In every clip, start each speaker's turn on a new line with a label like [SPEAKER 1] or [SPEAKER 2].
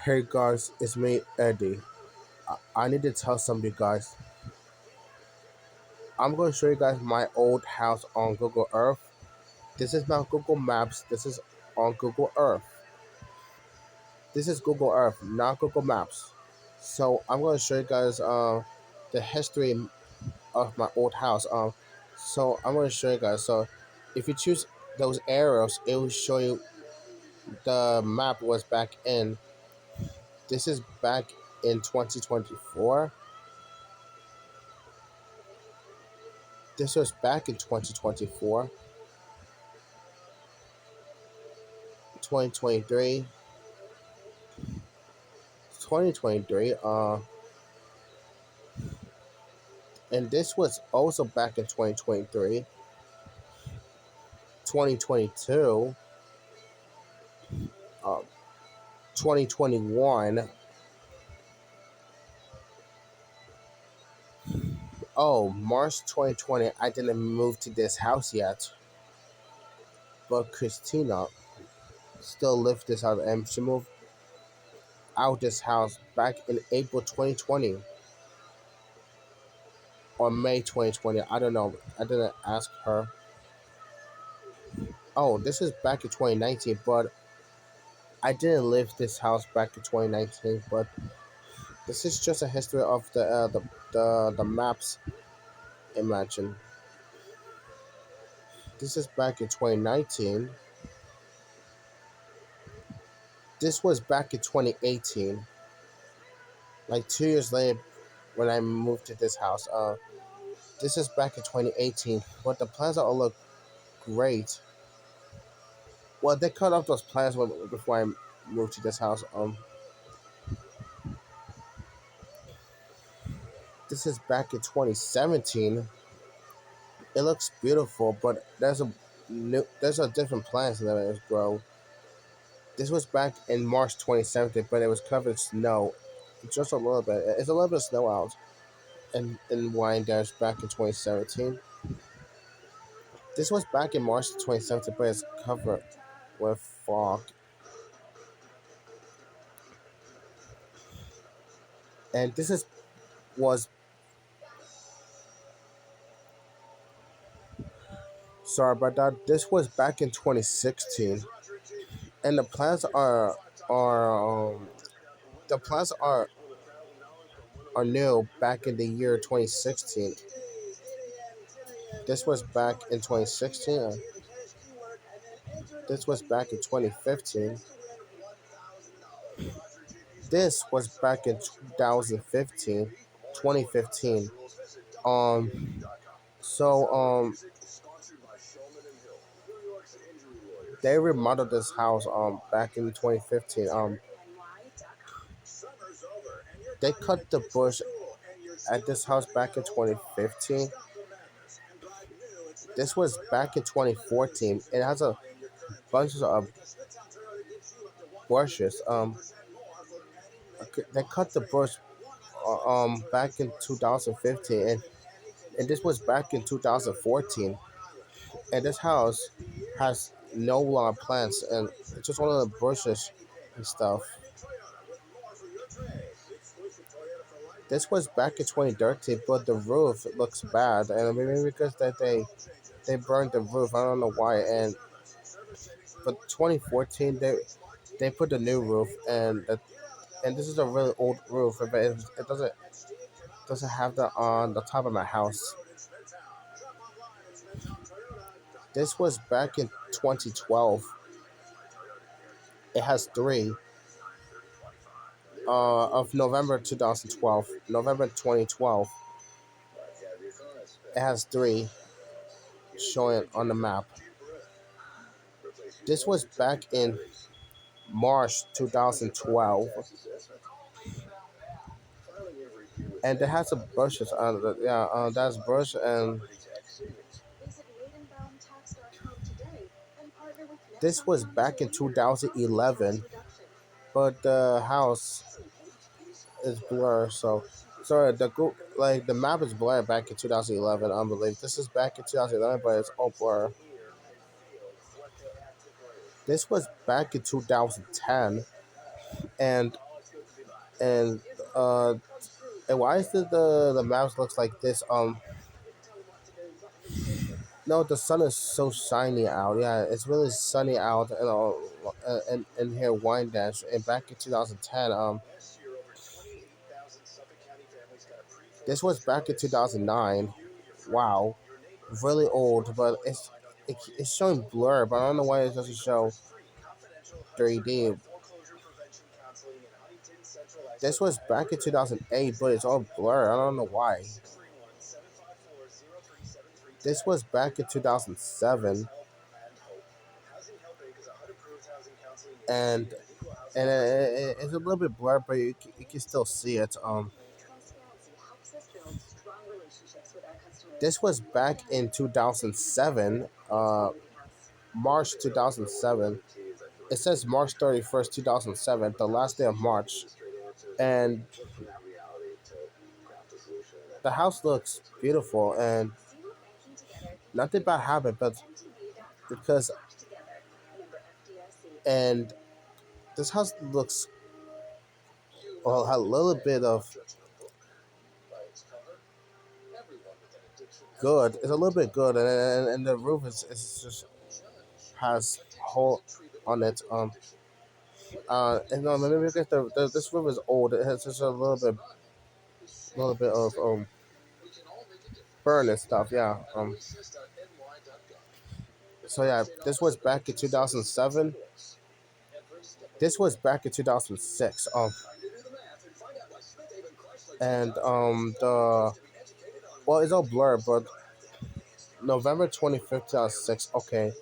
[SPEAKER 1] Hey guys, it's me Eddie. I need to tell something, guys. I'm going to show you guys my old house on Google Earth. This is not Google Maps. This is on Google Earth. This is Google Earth, not Google Maps. So I'm going to show you guys the history of my old house. So I'm going to show you guys. So if you choose those arrows, it will show you the map was back in. This is back in 2024. This was back in 2024. 2023, 2023, and this was also back in 2023, 2022, 2021. Oh, March 2020, I didn't move to this house yet, but Christina still lived this house, and she moved out this house back in April 2020 or May 2020. I don't know. I didn't ask her. Oh, this is back in 2019, but I didn't live this house back in 2019, but this is just a history of the maps. Imagine this is back in 2019. This was back in 2018. Like 2 years later, when I moved to this house. This is back in 2018, but the plans all look great. Well, they cut off those plans before I moved to this house. This is back in 2017. It looks beautiful, but there's a different plants that is grow. This was back in March 2017, but it was covered in snow, just a little bit. It's a little bit of snow out in Wyandotte back in 2017. This was back in March 2017, but it's covered with fog. And this is was sorry about that. This was back in 2016, and the plants are new back in the year 2016. This was back in 2016. This was back in 2015. This was back in 2015, 2015. Um, so they remodeled this house back in 2015. They cut the bush at this house back in 2015. This was back in 2014. It has a bunch of bushes. They cut the bush back in 2015, and this was back in 2014. And this house has no plants, and it's just one of the bushes and stuff. This was back in 2013, but the roof looks bad, and maybe because that they burned the roof. I don't know why. And but 2014 they put the new roof, and this is a really old roof, but it doesn't have that on the top of my house. This was back in 2012. It has three of November 2012, November 2012. It has three showing on the map. This was back in March 2012, and it has some bushes on the yeah. That's bush, and this was back in 2011. But the house is blurred, so sorry. Like the map is blurred back in 2011. Unbelievable. This is back in 2011, but it's all blur. This was back in 2010, and and uh, and why is the maps looks like this? No, the sun is so shiny out. Yeah, it's really sunny out, and here Wine Dash. And back in 2010, this was back in 2009. Wow, really old, but it's showing blur. But I don't know why it doesn't show 3D. This was back in 2008, but it's all blur. I don't know why. This was back in 2007, and it's a little bit blurred, but you can still see it. This was back in 2007, March 2007. It says March 31st, 2007, the last day of March, and the house looks beautiful and nothing bad happened, but because and this house looks well a little bit of good. It's a little bit good, and the roof is just has hole on it. And no, maybe because this roof is old. It has just a little bit of burn and stuff. Yeah. So yeah, this was back in 2007. This was back in 2006. And the well, it's all blurred, but November 25th, 2006. Okay,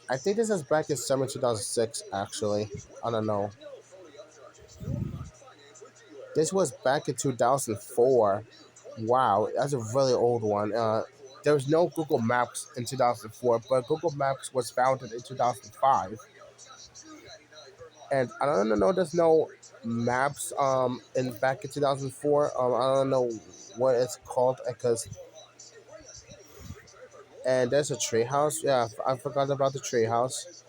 [SPEAKER 1] I think this is back in summer 2006. Actually, I don't know. This was back in 2004. Wow, that's a really old one. There was no Google Maps in 2004, but Google Maps was founded in 2005. And I don't know, there's no maps in back in 2004. I don't know what it's called because and there's a tree house. Yeah, I forgot about the tree house.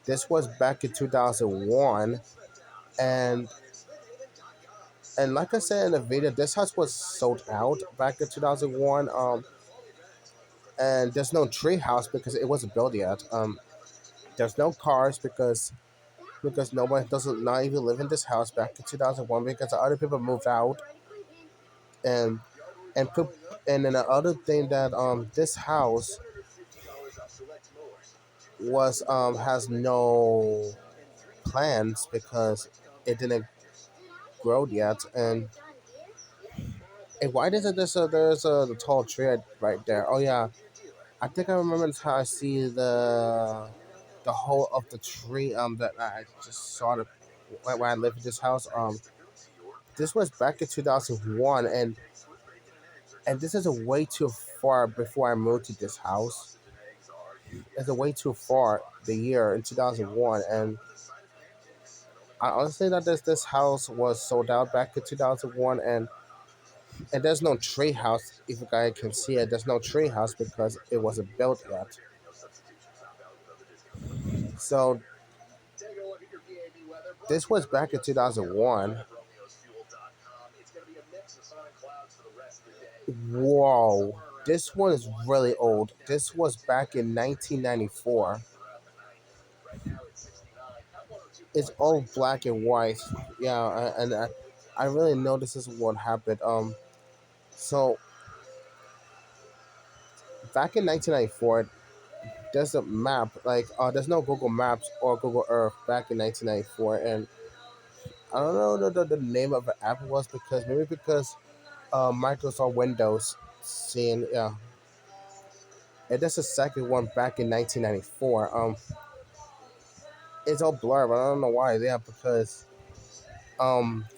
[SPEAKER 1] This was back in 2001, and like I said in the video, this house was sold out back in 2001. And there's no tree house because it wasn't built yet. There's no cars because no one doesn't not even live in this house back in 2001 because the other people moved out and put and then the other thing that this house was has no plants because it didn't grow yet. And why doesn't there's a tall tree right there? Oh yeah, I think I remember how I see the whole of the tree that I just saw when I lived in this house. This was back in 2001, and this is a way too far before I moved to this house. It's a way too far the year in 2001, and I honestly thought this house was sold out back in 2001, and there's no tree house. If you guys can see it, there's no tree house because it wasn't built yet. So this was back in 2001. Whoa, this one is really old. This was back in 1994. It's all black and white. Yeah, and I really know this is what happened. So back in 1994, there's a map like there's no Google Maps or Google Earth back in 1994, and I don't know the name of the app was because maybe because Microsoft Windows seeing yeah. And that's the second one back in 1994. It's all blurred, but I don't know why. Yeah, because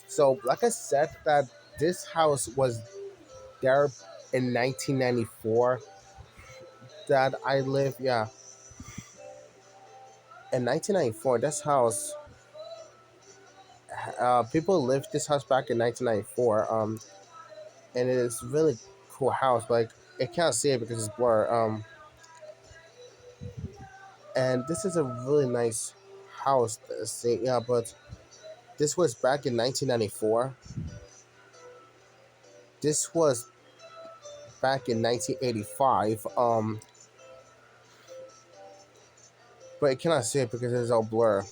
[SPEAKER 1] so like I said, that this house was there in 1994. That I live, yeah, in 1994. This house, people lived this house back in 1994. And it is really cool house. Like it can't see it because it's blurred. And this is a really nice house. See, yeah, but this was back in 1994. This was back in 1985. But I cannot see it because it's all blur.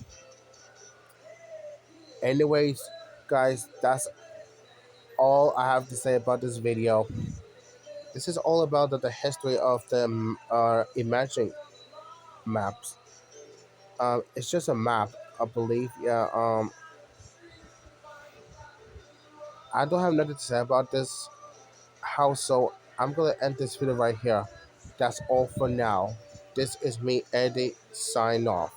[SPEAKER 1] Anyways, guys, that's all I have to say about this video. This is all about the history of the imagining maps. It's just a map, I believe. Yeah. I don't have nothing to say about this house, so I'm gonna end this video right here. That's all for now. This is me, Eddie. Sign off.